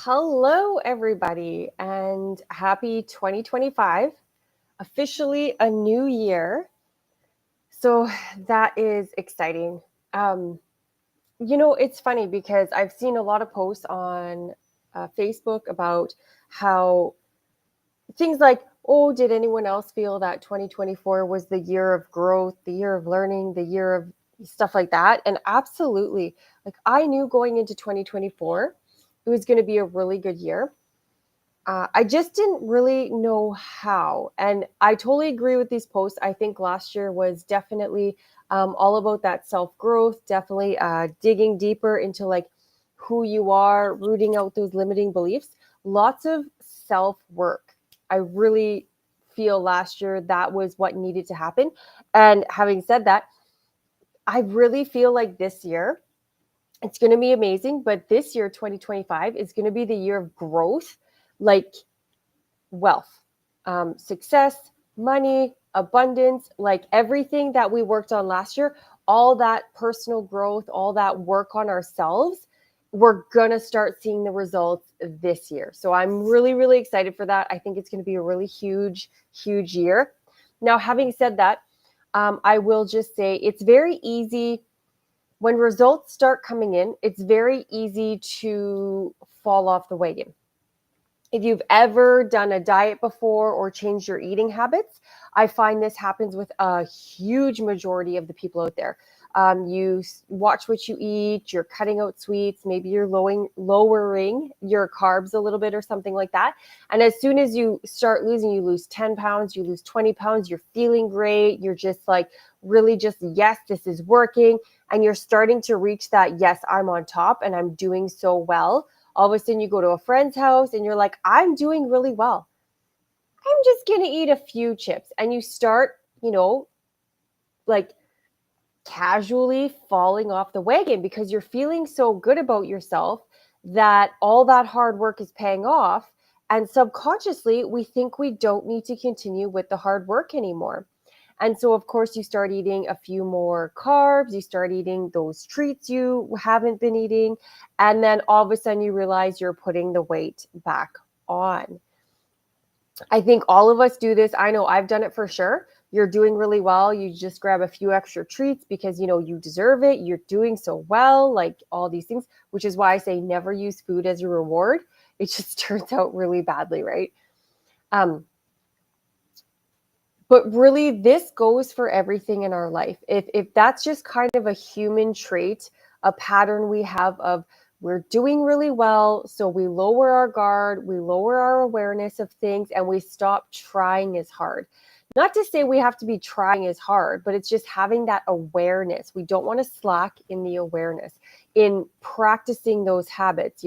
Hello, everybody, and happy 2025. Officially a new year. So that is exciting. Um, it's funny because I've seen a lot of posts on Facebook about how things like, oh, did anyone else feel that 2024 was the year of growth, the year of learning, the year of stuff like that? And absolutely, like I knew going into 2024, it was going to be a really good year. I just didn't really know how. And I totally agree with these posts. I think last year was definitely all about that self growth, definitely digging deeper into like who you are, rooting out those limiting beliefs, lots of self work. I really feel last year that was what needed to happen. And having said that, I really feel like this year, it's going to be amazing. But this year, 2025, is going to be the year of growth. Like wealth, success, money, abundance, like everything that we worked on last year, all that personal growth, all that work on ourselves, we're going to start seeing the results this year. So I'm really, really excited for that. I think it's going to be a really huge, huge year. Now, having said that, I will just say it's very easy when results start coming in, it's very easy to fall off the wagon. If you've ever done a diet before or changed your eating habits, I find this happens with a huge majority of the people out there. You watch what you eat, you're cutting out sweets, maybe you're lowering your carbs a little bit or something like that. And as soon as you start losing, you lose 10 pounds, you lose 20 pounds, you're feeling great. You're just like, really just, yes, this is working. And you're starting to reach that, yes, I'm on top and I'm doing so well. All of a sudden you go to a friend's house and you're like, I'm doing really well. I'm just going to eat a few chips. And you start, like casually falling off the wagon because you're feeling so good about yourself that all that hard work is paying off. And subconsciously, we think we don't need to continue with the hard work anymore. And so, of course, you start eating a few more carbs, you start eating those treats you haven't been eating. And then all of a sudden, you realize you're putting the weight back on. I think all of us do this. I know I've done it for sure. You're doing really well. You just grab a few extra treats because, you deserve it. You're doing so well, like all these things, which is why I say never use food as a reward. It just turns out really badly, right? Um, But really, this goes for everything in our life. If that's just kind of a human trait, a pattern we have of we're doing really well, so we lower our guard, we lower our awareness of things, and we stop trying as hard. Not to say we have to be trying as hard, but it's just having that awareness. We don't want to slack in the awareness, in practicing those habits.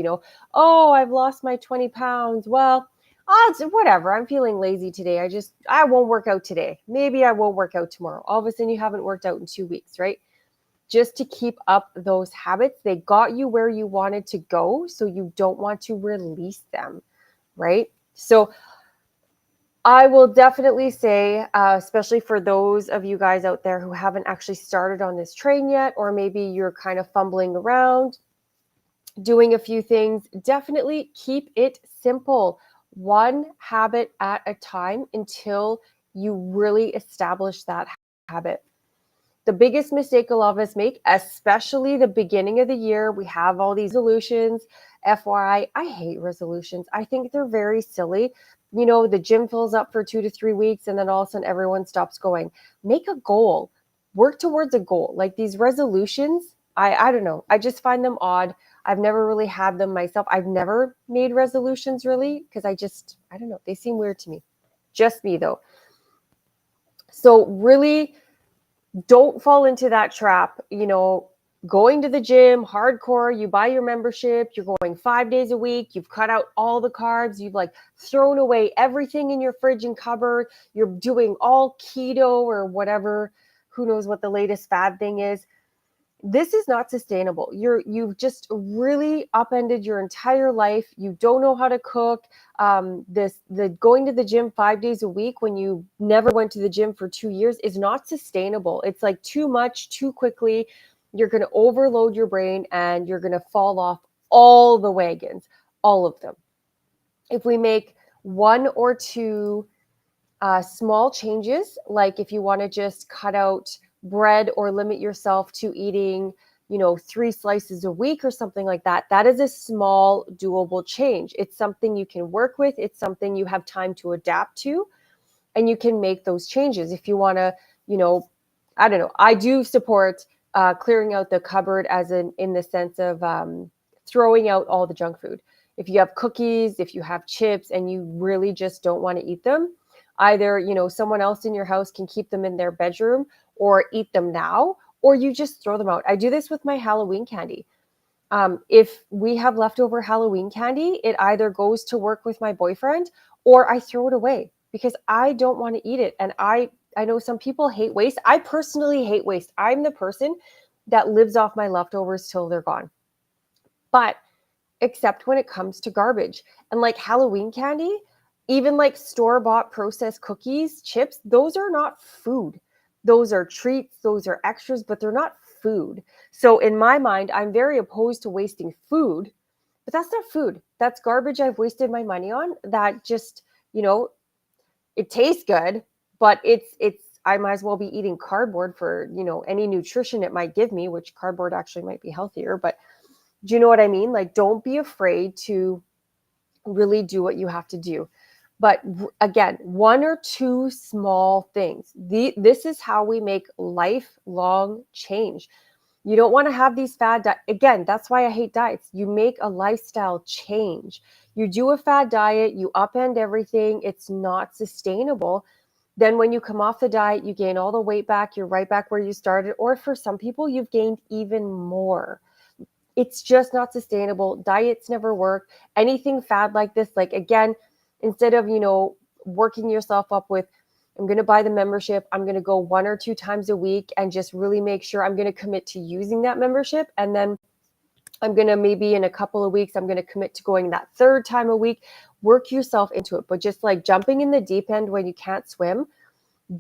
Oh, I've lost my 20 pounds. Well, oh, it's whatever. I'm feeling lazy today. I won't work out today. Maybe I won't work out tomorrow. All of a sudden, you haven't worked out in 2 weeks, right? Just to keep up those habits. They got you where you wanted to go, so you don't want to release them, right? So I will definitely say, especially for those of you guys out there who haven't actually started on this train yet, or maybe you're kind of fumbling around, doing a few things, definitely keep it simple. One habit at a time until you really establish that habit. The biggest mistake a lot of us make, especially the beginning of the year, we have all these resolutions. FYI, I hate resolutions. I think they're very silly. The gym fills up for 2 to 3 weeks and then all of a sudden everyone stops going. Make a goal, work towards a goal. Like these resolutions, I don't know. I just find them odd. I've never really had them myself. I've never made resolutions really because I don't know. They seem weird to me. Just me though. So really, don't fall into that trap. Going to the gym hardcore, you buy your membership, you're going 5 days a week, you've cut out all the carbs, you've like thrown away everything in your fridge and cupboard, you're doing all keto or whatever, who knows what the latest fad thing is. This is not sustainable. You've just really upended your entire life. You don't know how to cook. The going to the gym 5 days a week when you never went to the gym for 2 years is not sustainable. It's like too much, too quickly. You're going to overload your brain and you're going to fall off all the wagons, all of them. If we make one or two small changes, like if you want to just cut out bread or limit yourself to eating, 3 slices a week or something like that, that is a small, doable change. It's something you can work with. It's something you have time to adapt to, and you can make those changes. If you want to, I don't know, I do support clearing out the cupboard in the sense of throwing out all the junk food. If you have cookies, if you have chips, and you really just don't want to eat them, either, someone else in your house can keep them in their bedroom or eat them now, or you just throw them out. I do this with my Halloween candy. If we have leftover Halloween candy, it either goes to work with my boyfriend or I throw it away because I don't want to eat it. And I know some people hate waste. I personally hate waste. I'm the person that lives off my leftovers till they're gone. But except when it comes to garbage and like Halloween candy, even like store-bought processed cookies, chips, those are not food. Those are treats, those are extras, but they're not food. So in my mind, I'm very opposed to wasting food, but that's not food. That's garbage I've wasted my money on that just, it tastes good, but I might as well be eating cardboard for, any nutrition it might give me, which cardboard actually might be healthier, but do you know what I mean? Like, don't be afraid to really do what you have to do. But again, one or two small things. This is how we make lifelong change. You don't want to have these fad diets. Again, that's why I hate diets. You make a lifestyle change. You do a fad diet, you upend everything. It's not sustainable. Then when you come off the diet, you gain all the weight back. You're right back where you started. Or for some people, you've gained even more. It's just not sustainable. Diets never work. Anything fad like this, like again, instead of, working yourself up with, I'm going to buy the membership, I'm going to go 1 or 2 times a week and just really make sure I'm going to commit to using that membership. And then I'm going to maybe in a couple of weeks, I'm going to commit to going that 3rd time a week. Work yourself into it. But just like jumping in the deep end when you can't swim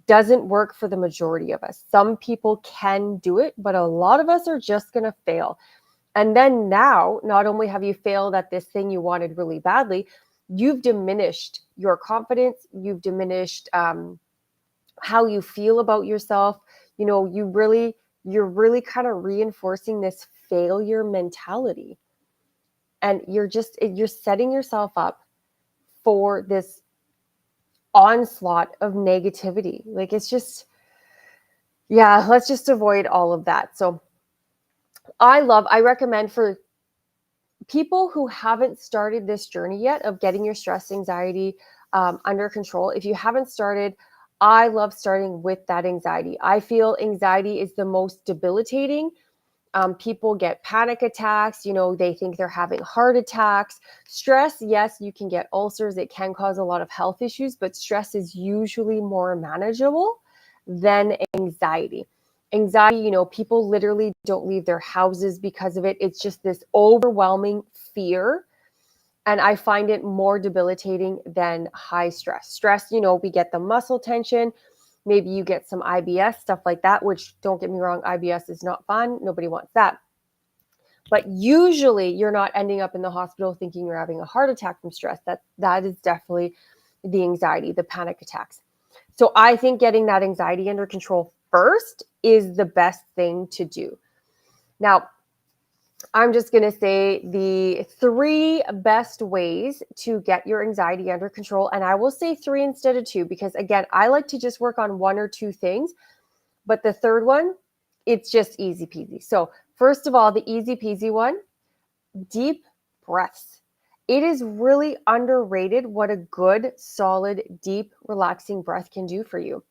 doesn't work for the majority of us. Some people can do it, but a lot of us are just going to fail. And then now, not only have you failed at this thing you wanted really badly, you've diminished your confidence. You've diminished how you feel about yourself. You're really kind of reinforcing this failure mentality. And you're setting yourself up for this onslaught of negativity. Like it's just, yeah, let's just avoid all of that. So I recommend for people who haven't started this journey yet of getting your stress, anxiety under control. If you haven't started, I love starting with that anxiety. I feel anxiety is the most debilitating. People get panic attacks. They think they're having heart attacks. Stress, yes, you can get ulcers. It can cause a lot of health issues, but stress is usually more manageable than anxiety. Anxiety, people literally don't leave their houses because of it. It's just this overwhelming fear. And I find it more debilitating than high stress. Stress, we get the muscle tension. Maybe you get some IBS, stuff like that, which don't get me wrong, IBS is not fun. Nobody wants that. But usually you're not ending up in the hospital thinking you're having a heart attack from stress. That is definitely the anxiety, the panic attacks. So I think getting that anxiety under control first is the best thing to do. Now, I'm just going to say the 3 best ways to get your anxiety under control. And I will say 3 instead of 2, because again, I like to just work on 1 or 2 things, but the 3rd one, it's just easy peasy. So first of all, the easy peasy one, deep breaths. It is really underrated what a good, solid, deep, relaxing breath can do for you.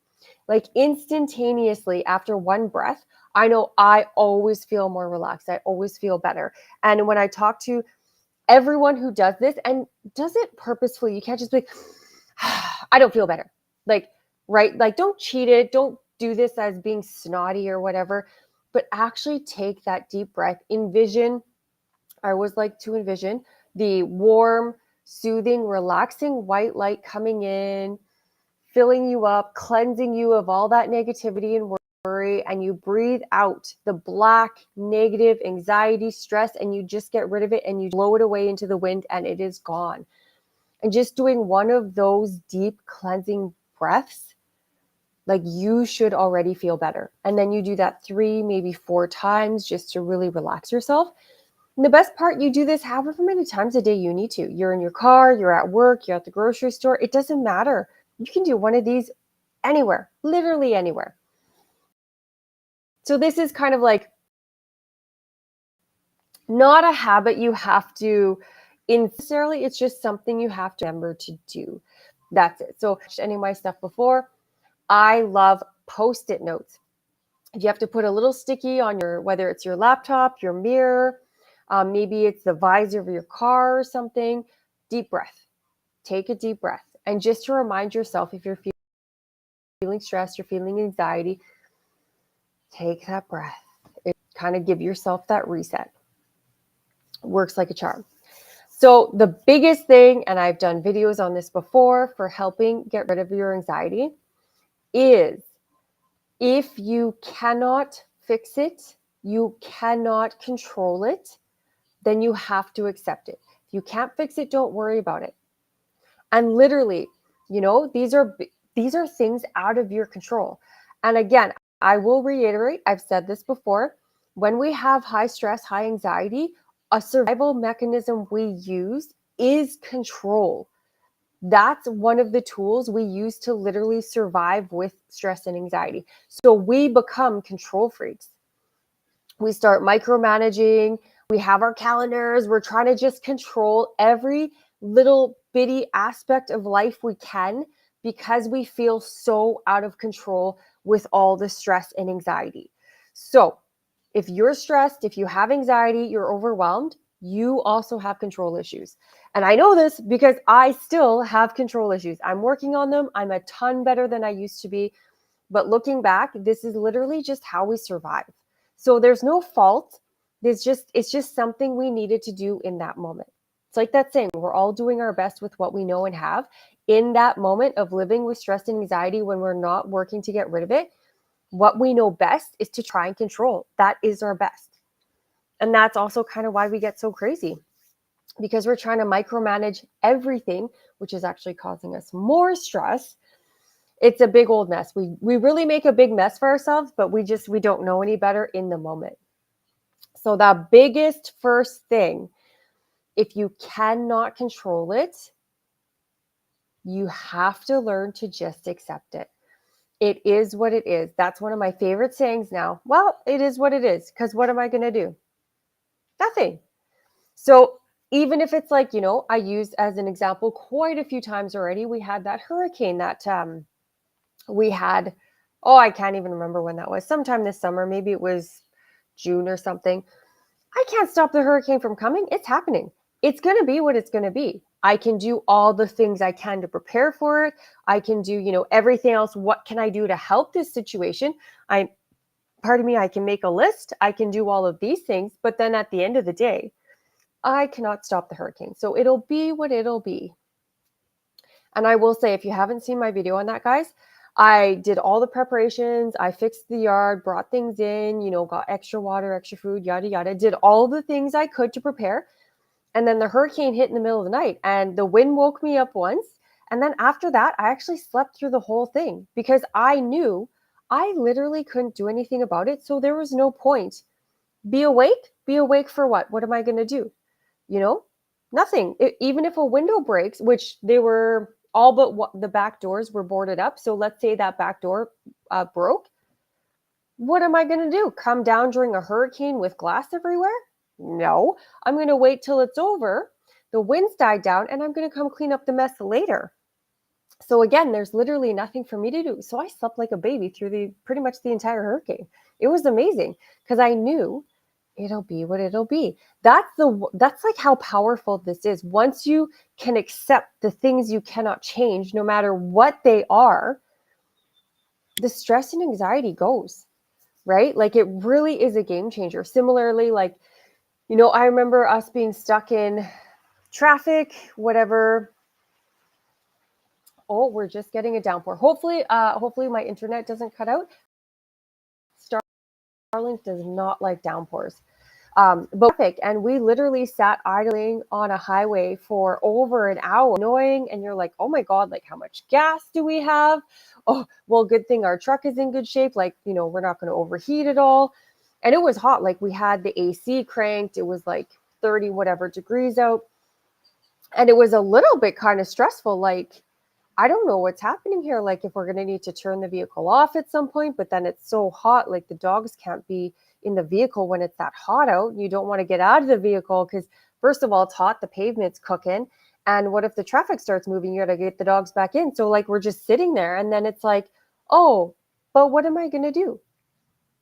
Like instantaneously after 1 breath, I know I always feel more relaxed. I always feel better. And when I talk to everyone who does this and does it purposefully, you can't just be like, I don't feel better. Like, right? Like, don't cheat it. Don't do this as being snotty or whatever, but actually take that deep breath. I always like to envision the warm, soothing, relaxing white light coming in, filling you up, cleansing you of all that negativity and worry, worry and you breathe out the black, negative, anxiety, stress, and you just get rid of it and you blow it away into the wind and it is gone. And just doing one of those deep cleansing breaths, like you should already feel better. And then you do that 3, maybe 4 times just to really relax yourself. And the best part, you do this however many times a day you need to. You're in your car, you're at work, you're at the grocery store. It doesn't matter. You can do one of these anywhere, literally anywhere. So this is kind of like not a habit you have to necessarily, it's just something you have to remember to do. That's it. So any of my stuff before, I love Post-it notes. If you have to put a little sticky on your, whether it's your laptop, your mirror, maybe it's the visor of your car or something, deep breath. Take a deep breath. And just to remind yourself, if you're feeling stressed, you're feeling anxiety, take that breath. It kind of give yourself that reset. Works like a charm. So the biggest thing, and I've done videos on this before for helping get rid of your anxiety, is if you cannot fix it, you cannot control it, then you have to accept it. If you can't fix it, don't worry about it. And literally, these are things out of your control. And again, I will reiterate, I've said this before, when we have high stress, high anxiety, a survival mechanism we use is control. That's one of the tools we use to literally survive with stress and anxiety. So we become control freaks. We start micromanaging. We have our calendars. We're trying to just control every little bitty aspect of life we can because we feel so out of control with all the stress and anxiety. So if you're stressed, if you have anxiety, you're overwhelmed, you also have control issues. And I know this because I still have control issues. I'm working on them. I'm a ton better than I used to be. But looking back, this is literally just how we survive. So there's no fault. It's just something we needed to do in that moment. It's like that saying, we're all doing our best with what we know and have. In that moment of living with stress and anxiety, when we're not working to get rid of it, what we know best is to try and control. That is our best. And that's also kind of why we get so crazy, because we're trying to micromanage everything, which is actually causing us more stress. It's a big old mess. We really make a big mess for ourselves, but we don't know any better in the moment. So the biggest first thing, if you cannot control it, you have to learn to just accept it. It is what it is. That's one of my favorite sayings now. Well, it is what it is, because what am I going to do? Nothing. So even if it's like, I used as an example quite a few times already, we had that hurricane that we had, I can't even remember when that was, sometime this summer, maybe it was June or something. I can't stop the hurricane from coming. It's happening. It's going to be what it's going to be. I can do all the things I can to prepare for it. I can do, everything else. What can I do to help this situation? I can make a list. I can do all of these things. But then at the end of the day, I cannot stop the hurricane. So it'll be what it'll be. And I will say, if you haven't seen my video on that, guys, I did all the preparations. I fixed the yard, brought things in, got extra water, extra food, yada, yada, did all the things I could to prepare. And then the hurricane hit in the middle of the night and the wind woke me up once. And then after that, I actually slept through the whole thing because I knew I literally couldn't do anything about it. So there was no point. Be awake? Be awake for what? What am I going to do? Nothing. Even if a window breaks, which they were all but the back doors were boarded up. So let's say that back door broke. What am I going to do? Come down during a hurricane with glass everywhere? No, I'm going to wait till it's over. The winds died down and I'm going to come clean up the mess later. So again, there's literally nothing for me to do. So I slept like a baby through pretty much the entire hurricane. It was amazing because I knew it'll be what it'll be. That's like how powerful this is. Once you can accept the things you cannot change, no matter what they are, the stress and anxiety goes, right? Like it really is a game changer. Similarly, like, I remember us being stuck in traffic, whatever. Oh, we're just getting a downpour. Hopefully my internet doesn't cut out. Starlink does not like downpours. But perfect. And we literally sat idling on a highway for over an hour, annoying. And you're like, oh my God, like how much gas do we have? Oh, well, good thing our truck is in good shape. Like, we're not going to overheat at all. And it was hot. Like we had the AC cranked. It was like 30 whatever degrees out. And it was a little bit kind of stressful. Like, I don't know what's happening here. Like if we're going to need to turn the vehicle off at some point, but then it's so hot, like the dogs can't be in the vehicle when it's that hot out. You don't want to get out of the vehicle because first of all, it's hot, the pavement's cooking. And what if the traffic starts moving? You got to get the dogs back in. So like we're just sitting there and then it's like, oh, but what am I going to do?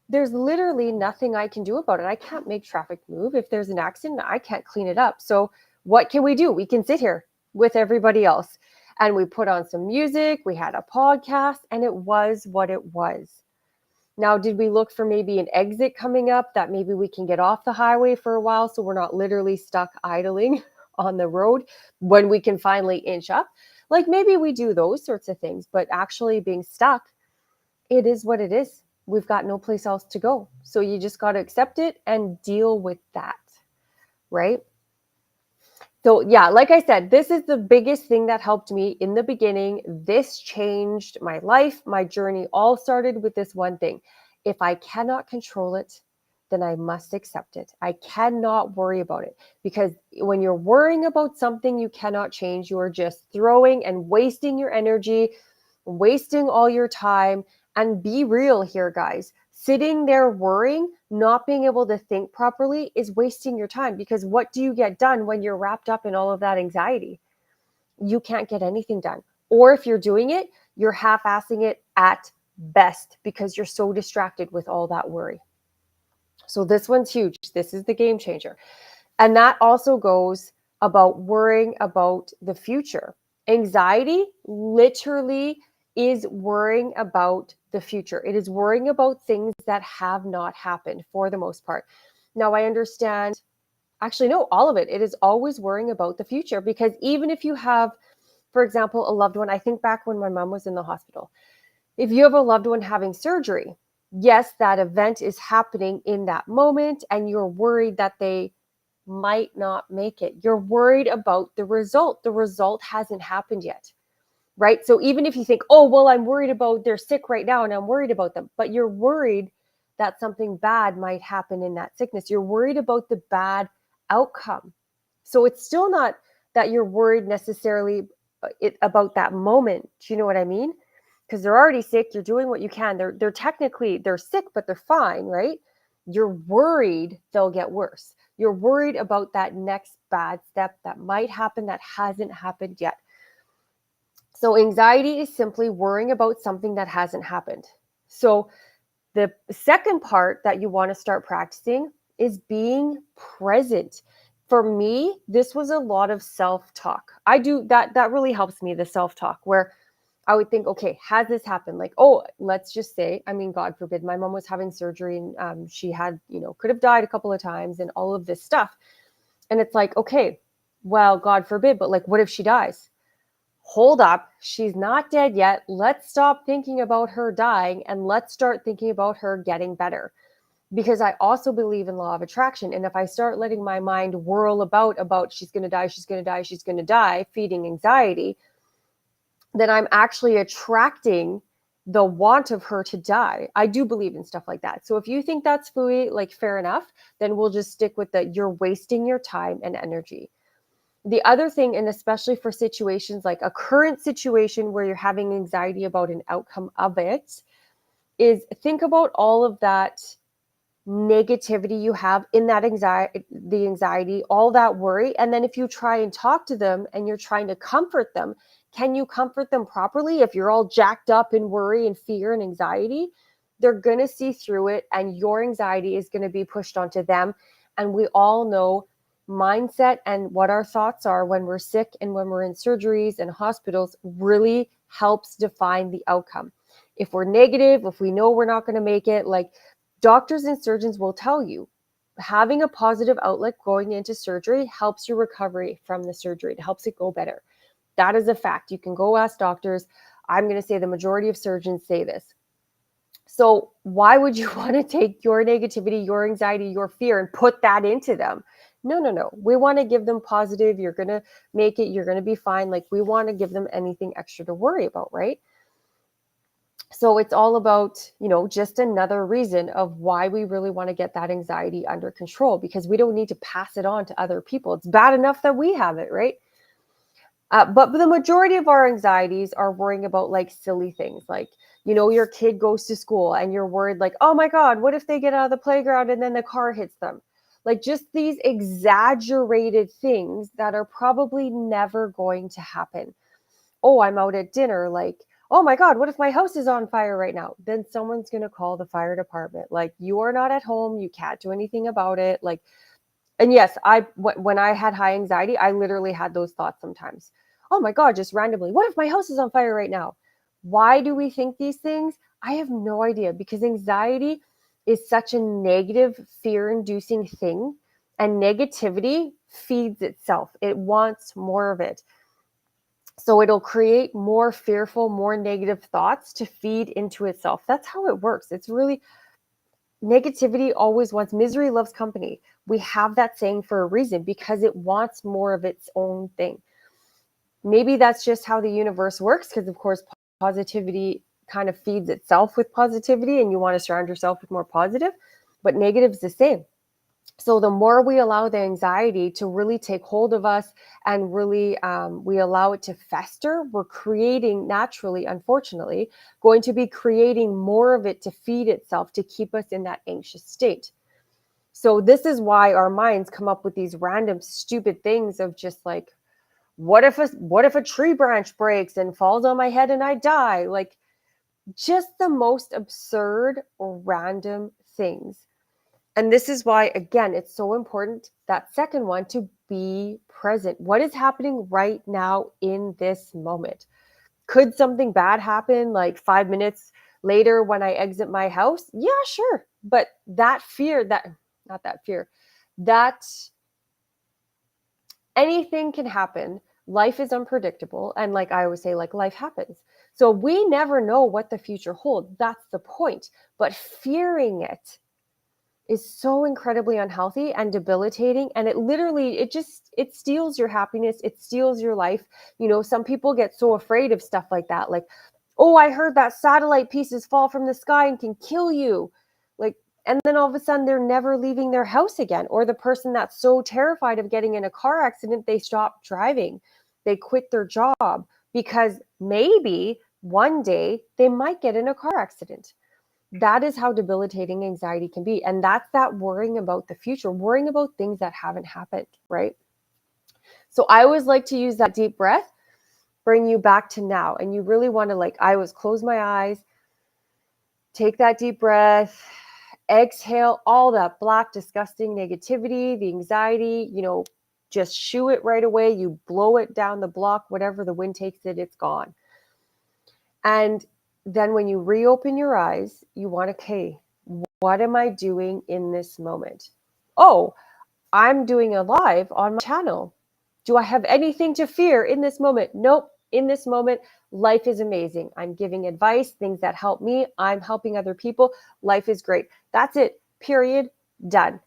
There's literally nothing I can do about it. I can't make traffic move. If there's an accident, I can't clean it up. So what can we do? We can sit here with everybody else. And we put on some music, we had a podcast, and it was what it was. Now, did we look for maybe an exit coming up that maybe we can get off the highway for a while so we're not literally stuck idling on the road when we can finally inch up? Like maybe we do those sorts of things, but actually being stuck, it is what it is. We've got no place else to go. So you just got to accept it and deal with that, right? So yeah, like I said, this is the biggest thing that helped me in the beginning. This changed my life. My journey all started with this one thing. If I cannot control it, then I must accept it. I cannot worry about it because when you're worrying about something you cannot change, you are just throwing and wasting your energy, wasting all your time. And be real here, guys. Sitting there worrying, not being able to think properly is wasting your time because what do you get done when you're wrapped up in all of that anxiety? You can't get anything done. Or if you're doing it, you're half-assing it at best because you're so distracted with all that worry. So this one's huge. This is the game changer. And that also goes about worrying about the future. Anxiety literally is worrying about the future. It is worrying about things that have not happened for the most part. Now, I understand, actually, no, all of it. It is always worrying about the future because even if you have, for example, a loved one, I think back when my mom was in the hospital. If you have a loved one having surgery, yes, that event is happening in that moment, and you're worried that they might not make it. You're worried about the result. The result hasn't happened yet, right? So even if you think, oh, well, I'm worried about they're sick right now and I'm worried about them, but you're worried that something bad might happen in that sickness. You're worried about the bad outcome. So it's still not that you're worried necessarily about that moment. Do you know what I mean? Because they're already sick. You're doing what you can. They're technically, they're sick, but they're fine, right? You're worried they'll get worse. You're worried about that next bad step that might happen that hasn't happened yet. So anxiety is simply worrying about something that hasn't happened. So the second part that you want to start practicing is being present. For me, this was a lot of self-talk. I do that. That really helps me, the self-talk, where I would think, okay, has this happened? Like, oh, let's just say, I mean, God forbid, my mom was having surgery and she had, could have died a couple of times and all of this stuff. And it's like, okay, well, God forbid, but like, what if she dies? Hold up, she's not dead yet. Let's stop thinking about her dying and let's start thinking about her getting better. Because I also believe in law of attraction. And if I start letting my mind whirl about she's going to die, she's going to die, she's going to die, feeding anxiety, then I'm actually attracting the want of her to die. I do believe in stuff like that. So if you think that's fooey, like fair enough, then we'll just stick with the you're wasting your time and energy. The other thing, and especially for situations like a current situation where you're having anxiety about an outcome of it, is think about all of that negativity you have in that anxiety, all that worry. And then if you try and talk to them and you're trying to comfort them, can you comfort them properly? If you're all jacked up in worry and fear and anxiety, they're going to see through it and your anxiety is going to be pushed onto them. And we all know mindset and what our thoughts are when we're sick and when we're in surgeries and hospitals really helps define the outcome. If we're negative, if we know we're not going to make it, like doctors and surgeons will tell you, having a positive outlook going into surgery helps your recovery from the surgery. It helps it go better. That is a fact. You can go ask doctors. I'm going to say the majority of surgeons say this. So why would you want to take your negativity, your anxiety, your fear and put that into them? No, no, no. We want to give them positive. You're going to make it. You're going to be fine. Like, we want to give them anything extra to worry about, right? So it's all about, just another reason of why we really want to get that anxiety under control, because we don't need to pass it on to other people. It's bad enough that we have it, right? But the majority of our anxieties are worrying about like silly things, like, your kid goes to school and you're worried like, oh my God, what if they get out of the playground and then the car hits them? Like, just these exaggerated things that are probably never going to happen. Oh, I'm out at dinner, like, oh my God, what if my house is on fire right now? Then someone's going to call the fire department. Like, you are not at home, you can't do anything about it. Like, and yes, when I had high anxiety, I literally had those thoughts sometimes. Oh my God, just randomly, what if my house is on fire right now? Why do we think these things? I have no idea, because anxiety is such a negative, fear-inducing thing, and negativity feeds itself. It wants more of it. So it'll create more fearful, more negative thoughts to feed into itself. That's how it works. It's really, negativity always wants, misery loves company. We have that saying for a reason, because it wants more of its own thing. Maybe that's just how the universe works, because of course positivity kind of feeds itself with positivity, and you want to surround yourself with more positive, but negative is the same. So the more we allow the anxiety to really take hold of us, and really we allow it to fester, we're creating, naturally, unfortunately, going to be creating more of it to feed itself, to keep us in that anxious state. So this is why our minds come up with these random stupid things of just like, what if a tree branch breaks and falls on my head and I die? Like, just the most absurd or random things. And this is why, again, it's so important, that second one, to be present. What is happening right now in this moment? Could something bad happen like 5 minutes later when I exit my house? Yeah, sure. But that fear, not that fear, that anything can happen. Life is unpredictable. And like I always say, like, life happens. So we never know what the future holds. That's the point. But fearing it is so incredibly unhealthy and debilitating, and it literally, it steals your happiness, it steals your life. Some people get so afraid of stuff like that, like, oh, I heard that satellite pieces fall from the sky and can kill you, like, and then all of a sudden they're never leaving their house again. Or the person that's so terrified of getting in a car accident, they stop driving, they quit their job, because maybe one day they might get in a car accident. That is how debilitating anxiety can be. And that's that worrying about the future, worrying about things that haven't happened, right? So I always like to use that deep breath, bring you back to now. And you really want to, like, I always close my eyes, take that deep breath, exhale all that black, disgusting negativity, the anxiety, just shoo it right away. You blow it down the block, whatever the wind takes it, it's gone. And then when you reopen your eyes, you want to, okay, what am I doing in this moment? Oh, I'm doing a live on my channel. Do I have anything to fear in this moment? Nope. In this moment, life is amazing. I'm giving advice, things that help me. I'm helping other people. Life is great. That's it. Period. Done.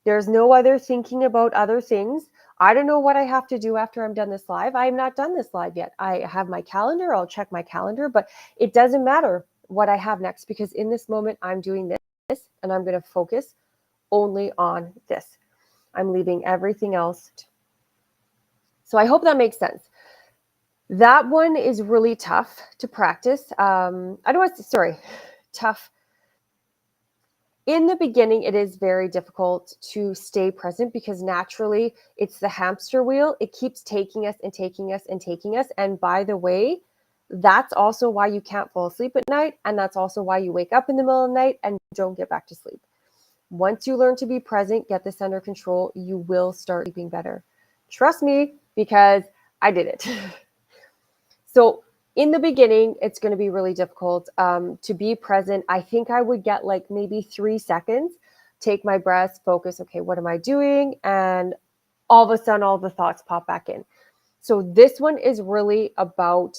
There's no other thinking about other things. I don't know what I have to do after I'm done this live. I am not done this live yet. I have my calendar. I'll check my calendar, but it doesn't matter what I have next, because in this moment, I'm doing this, and I'm going to focus only on this. I'm leaving everything else. So I hope that makes sense. That one is really tough to practice. Tough. In the beginning, it is very difficult to stay present, because naturally it's the hamster wheel. It keeps taking us and taking us and taking us. And by the way, that's also why you can't fall asleep at night. And that's also why you wake up in the middle of the night and don't get back to sleep. Once you learn to be present, get this under control, you will start sleeping better. Trust me, because I did it. So in the beginning, it's going to be really difficult to be present. I think I would get like maybe 3 seconds, take my breath, focus, okay, what am I doing? And all of a sudden, all the thoughts pop back in. So this one is really about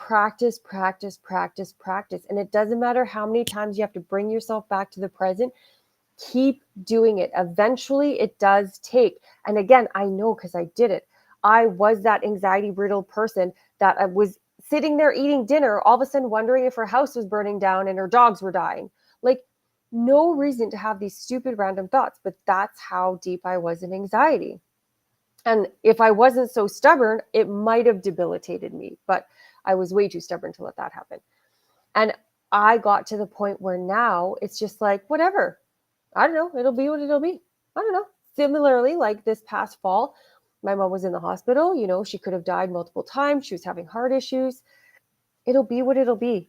practice, practice, practice, practice. And it doesn't matter how many times you have to bring yourself back to the present. Keep doing it. Eventually it does take. And again, I know because I did it. I was that anxiety riddled person that I was sitting there eating dinner, all of a sudden wondering if her house was burning down and her dogs were dying. Like, no reason to have these stupid random thoughts, but that's how deep I was in anxiety. And if I wasn't so stubborn, it might have debilitated me, but I was way too stubborn to let that happen. And I got to the point where now it's just like, whatever. I don't know. It'll be what it'll be. I don't know. Similarly, like this past fall, my mom was in the hospital. You know, she could have died multiple times. She was having heart issues. It'll be what it'll be.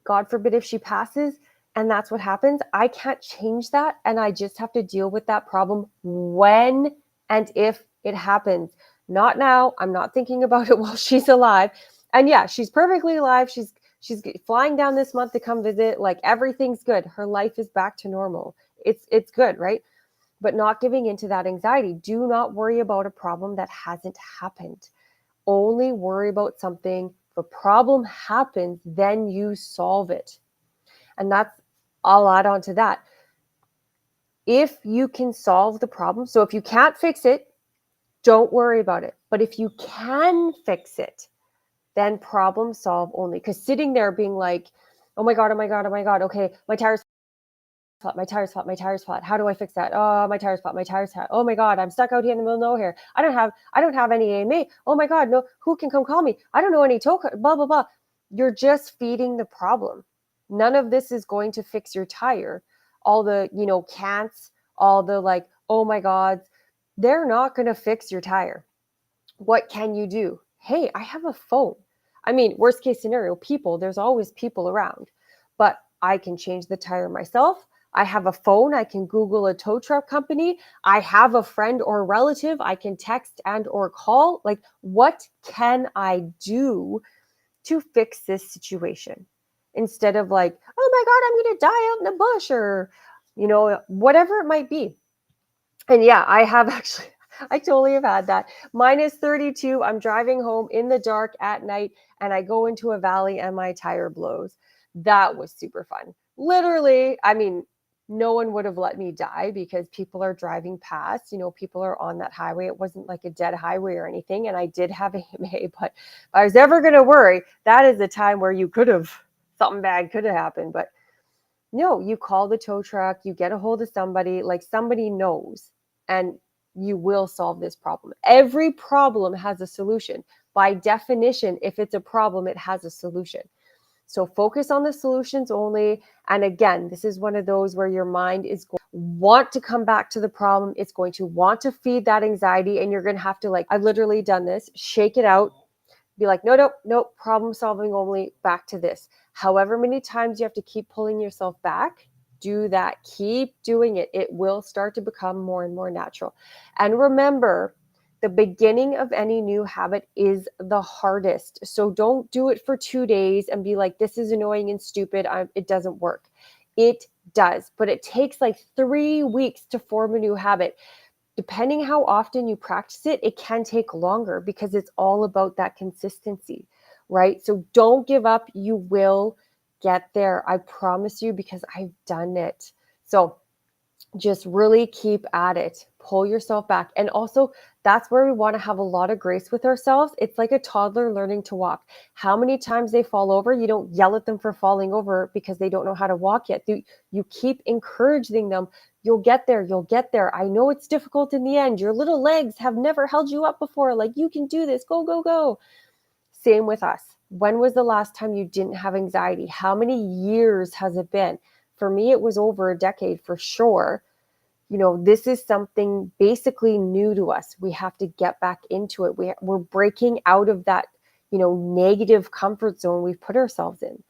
God forbid if she passes and that's what happens. I can't change that. And I just have to deal with that problem when and if it happens. Not now. I'm not thinking about it while she's alive. And yeah, she's perfectly alive. She's flying down this month to come visit. Like everything's good. Her life is back to normal. It's good, right? But not giving into that anxiety. Do not worry about a problem that hasn't happened. Only worry about something. If a problem happens, then you solve it. And that's, I'll add on to that. If you can solve the problem, so if you can't fix it, don't worry about it. But if you can fix it, then problem solve only. Because sitting there being like, oh my God, oh my God, oh my God, okay, my tire's flat, my tire's flat, my tire's flat. How do I fix that? Oh, my tire's flat, my tire's flat. Oh my God, I'm stuck out here in the middle of nowhere. I don't have any AMA. Oh my God, no, who can come call me? I don't know any token, blah, blah, blah. You're just feeding the problem. None of this is going to fix your tire. All the, can'ts, all the like, oh my God, they're not going to fix your tire. What can you do? Hey, I have a phone. I mean, worst case scenario, there's always people around, but I can change the tire myself. I have a phone. I can Google a tow truck company. I have a friend or relative I can text and or call. Like, what can I do to fix this situation? Instead of like, oh my God, I'm going to die out in the bush or, whatever it might be. And yeah, I have actually, I totally have had that. Minus 32, I'm driving home in the dark at night and I go into a valley and my tire blows. That was super fun. Literally, I mean, no one would have let me die because people are driving past, people are on that highway. It wasn't like a dead highway or anything. And I did have AMA, but if I was ever going to worry, that is the time where something bad could have happened. But no, you call the tow truck, you get a hold of somebody, like somebody knows, and you will solve this problem. Every problem has a solution. By definition, if it's a problem, it has a solution. So focus on the solutions only. And again, this is one of those where your mind is going to want to come back to the problem. It's going to want to feed that anxiety. And you're going to have to, like, I've literally done this, shake it out, be like, no, problem solving only, back to this. However many times you have to keep pulling yourself back, do that. Keep doing it. It will start to become more and more natural. And remember, the beginning of any new habit is the hardest. So don't do it for 2 days and be like, this is annoying and stupid. It doesn't work. It does, but it takes like 3 weeks to form a new habit. Depending how often you practice it, it can take longer because it's all about that consistency, right? So don't give up. You will get there. I promise you, because I've done it. So just really keep at it. Pull yourself back. And also, that's where we want to have a lot of grace with ourselves. It's like a toddler learning to walk. How many times they fall over, you don't yell at them for falling over because they don't know how to walk yet. You keep encouraging them. You'll get there. You'll get there. I know it's difficult in the end. Your little legs have never held you up before. Like, you can do this. Go, go, go. Same with us. When was the last time you didn't have anxiety? How many years has it been? For me, it was over a decade for sure. This is something basically new to us. We have to get back into it. We're breaking out of that, negative comfort zone we've put ourselves in.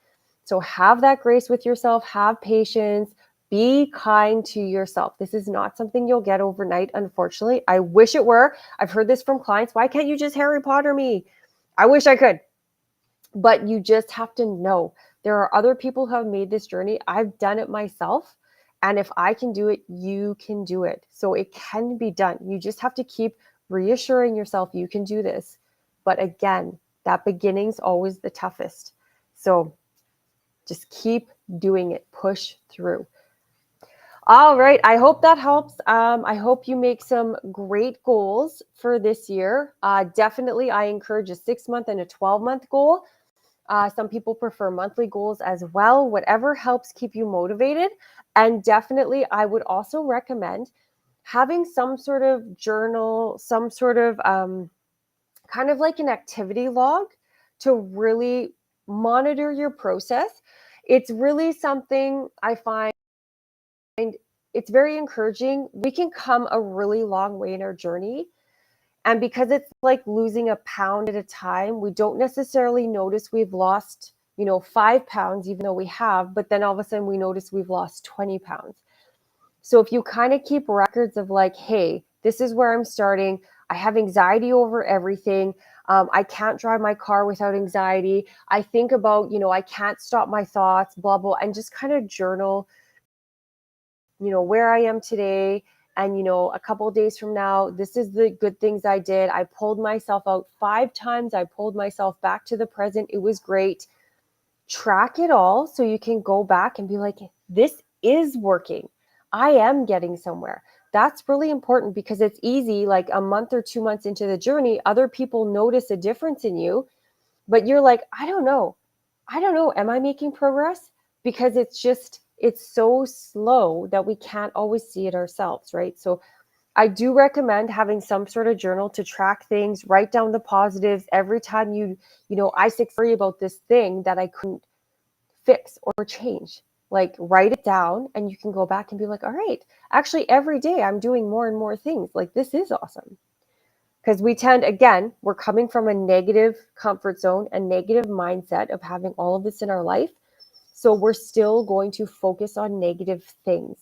So have that grace with yourself, have patience, be kind to yourself. This is not something you'll get overnight, unfortunately. I wish it were. I've heard this from clients. Why can't you just Harry Potter me? I wish I could. But you just have to know there are other people who have made this journey. I've done it myself. And if I can do it, you can do it. So it can be done. You just have to keep reassuring yourself you can do this. But again, That beginning's always the toughest. So just keep doing it. Push through. All right. I hope that helps. I hope you make some great goals for this year. Definitely, I encourage a 6-month and a 12-month goal. Some people prefer monthly goals as well, whatever helps keep you motivated. And definitely, I would also recommend having some sort of journal, some sort of kind of like an activity log to really monitor your process. It's really something I find it's very encouraging. We can come a really long way in our journey. And because it's like losing a pound at a time, we don't necessarily notice we've lost, 5 pounds, even though we have, but then all of a sudden we notice we've lost 20 pounds. So if you kind of keep records of like, hey, this is where I'm starting. I have anxiety over everything. I can't drive my car without anxiety. I think about, I can't stop my thoughts, blah, blah, and just kind of journal, where I am today. And, a couple of days from now, this is the good things I did. I pulled myself out 5 times. I pulled myself back to the present. It was great. Track it all so you can go back and be like, this is working. I am getting somewhere. That's really important because it's easy, like a month or 2 months into the journey, other people notice a difference in you, but you're like, I don't know. Am I making progress? Because it's so slow that we can't always see it ourselves, right? So I do recommend having some sort of journal to track things, write down the positives every time I worry about this thing that I couldn't fix or change. Like write it down and you can go back and be like, all right, actually every day I'm doing more and more things. Like this is awesome. Because we're coming from a negative comfort zone, a negative mindset of having all of this in our life. So we're still going to focus on negative things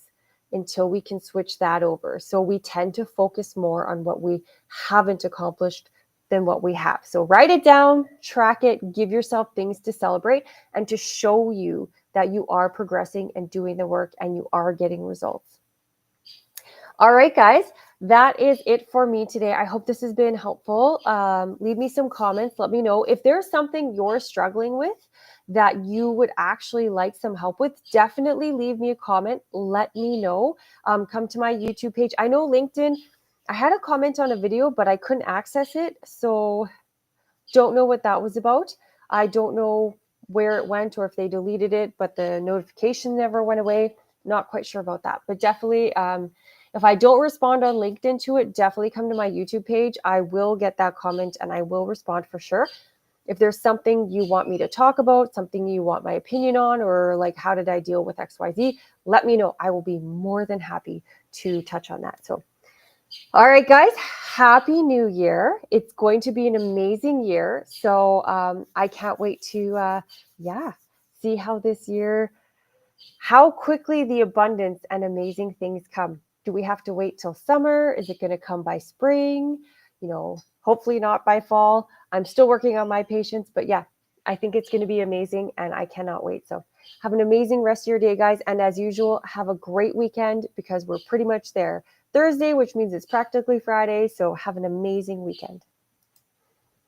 until we can switch that over. So we tend to focus more on what we haven't accomplished than what we have. So write it down, track it, give yourself things to celebrate and to show you that you are progressing and doing the work and you are getting results. All right, guys, that is it for me today. I hope this has been helpful. Leave me some comments. Let me know if there's something you're struggling with that you would actually like some help with. Definitely leave me a comment. Let me know. Come to my YouTube page. I know LinkedIn, I had a comment on a video, but I couldn't access it. So don't know what that was about. I don't know where it went or if they deleted it, but the notification never went away. Not quite sure about that, but definitely, if I don't respond on LinkedIn to it, definitely come to my YouTube page. I will get that comment and I will respond for sure. If there's something you want me to talk about, something you want my opinion on, or like how did I deal with XYZ, let me know. I will be more than happy to touch on that. So, all right, guys, happy new year. It's going to be an amazing year. So I can't wait to, see how this year, how quickly the abundance and amazing things come. Do we have to wait till summer? Is it going to come by spring? Hopefully not by fall. I'm still working on my patience, but yeah, I think it's going to be amazing and I cannot wait. So have an amazing rest of your day, guys. And as usual, have a great weekend because we're pretty much there. Thursday, which means it's practically Friday. So have an amazing weekend.